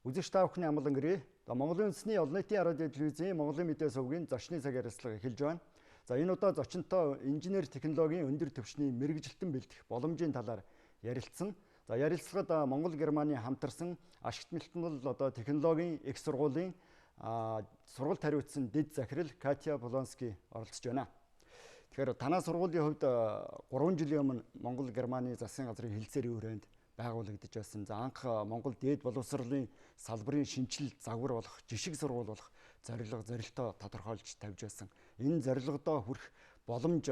Үзэгч та бүхний амгалан гэрээ. Монголын үндэсний олон нийтийн радио телевизийн Монголын мэдээ сувгийн зочны цаг ярилцлага эхэлж байна. За энэ удаа зочинтой инженер технологийн өндөр түвшний мэргэжилтэн бэлдэх боломжийн талаар ярилцсан. За ярилцлагад Монгол Германы хамтарсан ашигт мэлтмэл технологийн их сургуулийн сургалт хариуцсан дэд захирал Катя Полонский оролцож байна. Тэгэхээр танаа сургуулийн хувьд 3 жилийн өмнө Монгол Германы засгийн газрын хэлэлцээрийн хүрээнд байгуулагдаж байсан. За анх Монгол дээд боловсролын салбарын шинжил загвар болох жишг сургууль болох зорилтоо тодорхойлж тавьж байсан. Энэ зорилгодоо хүрэх боломж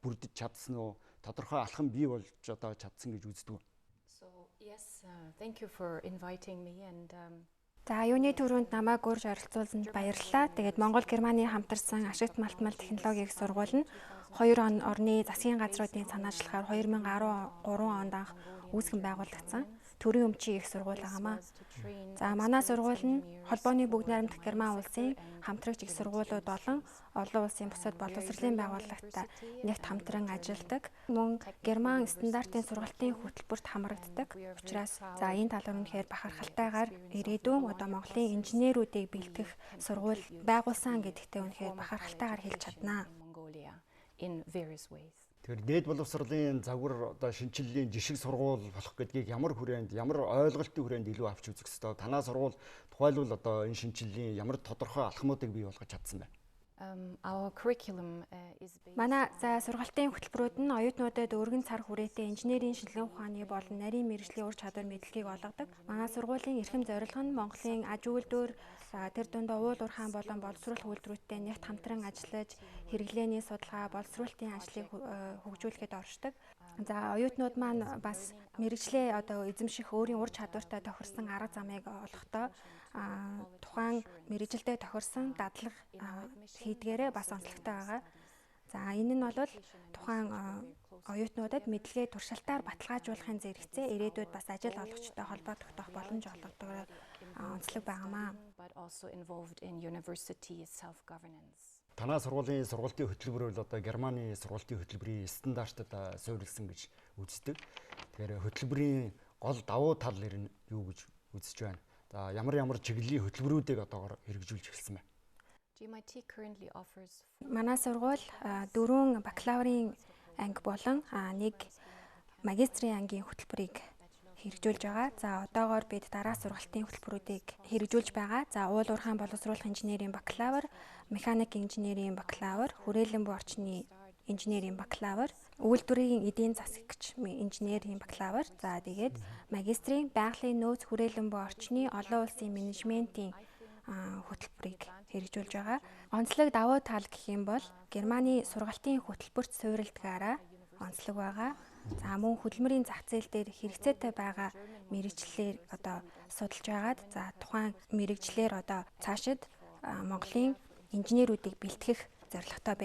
бүрдэж чадсан уу? Тодорхой алхам бий болж чадсан гэж үздэг. So yes, thank you for inviting me and За юуны төрөнд намайг урьж оролцуулсанд баярлалаа. Тэгээд Монгол Германы хамтарсан ашигт малтмал технологийн их сургууль нь 2 орны засгийн газруудын санаачлахаар 2013 онд анх үүсгэн байгуулагдсан. Төрийн өмчийн их сургууль байгаамаа. За манай сургууль нь холбооны бүгд найрамдах Герман улсын хамтрагч их сургуулиуд болон олон улсын бусад боловсролын байгууллагатай нэгт хамтран ажилладаг. Мөн Герман стандартын сургалтын хөтөлбөрт хамрагддаг. Учираас за энэ тал нь үнэхээр бахархалтайгаар ирээдүйн Монголын инженерүүдийг бэлтгэх сургууль байгуулсан гэдэгтээ үнэхээр бахархалтайгаар хэлж чаднаа. in various ways. Тэгэхээр дээд боловсролын загвар шинжиллийн жишг сургууль болох гэдгийг ямар ойлголтын хүрээнд илүү авч үзэх ёстой. Танаа сургууль тухайлбал энэ шинжиллийн ямар тодорхой алхмуудыг бий болгож чадсан байна. Our curriculum is based Манай сургалтын хөтөлбөрүүд нь оюутнуудад өргөн цар хүрээтэй инженерийн шинжилгээ ухааны болон нарийн мэргэжлийн ур чадвар мэдлэгийг олгодог. Манай сургуулийн эрхэм зорилго нь Монголын аж үйлдвэр, тэр дундаа уул уурхаан болон боловсруулах үйлдвэрүүдтэй нэгт хамтран ажиллаж, хэрэглээний судалгаа, боловсруулалтын ажлыг хөгжүүлэхэд оршдог. За оюутнууд маань бас мэргэжлээ эзэмших өөрийн ур чадвартай тохирсон арга замыг олохдоо тухайн мэргэжилдээ тохирсон дадлага хийдгээрээ бас онцлогтой байгаа. За энэ нь бол тухайн оюутнуудад мэдлэгээ туршилтаар баталгаажуулахын зэрэгцээ ирээдүйд бас ажил олгогчтой холбоо тогтоох боломж олгодог онцлог байгаамаа. but also involved in university self-governance. Танаа сургуулийн сургалтын хөтөлбөр бол Германы сургалтын хөтөлбөрийн стандартад суурилсан гэж үздэг. Тэгэхээр хөтөлбөрийн гол давуу тал нь юу гэж үзэж байна? За ямар чиглэлийн хөтөлбөрүүдийг хэрэгжүүлж эхэлсэн бэ? GMIT currently offers Манай сургууль 4 бакалаврын анги болон 1 магистрийн ангийн хөтөлбөрийг хэрэгжүүлж байгаа. За одоогоор бид дараа сургалтын хөтөлбөрүүдийг хэрэгжүүлж байгаа. За уул уурхаан боловсруулах инженерийн бакалавр, механик инженерийн бакалавр, хүрээлэн буй орчны инженерийн бакалавр, үйлдвэрийн эдийн засагч инженерийн бакалавр, за тэгээд магистрийн байгалийн нөөц хүрээлэн буй орчны олон улсын менежментийн хөтөлбөрийг хэрэгжүүлж байгаа. Онцлог давуу тал гэх юм бол Германы сургалтын хөтөлбөрт суурилдгаараа онцлог байгаа. За мөн хөдөлмөрийн зах зээл дээр хэрэгцээтэй байгаа мэргэжлэлээр судалж байгаад за тухайн мэргэжлэлээр цаашид Монголын инженерүүдийг бэлтгэх зорилготой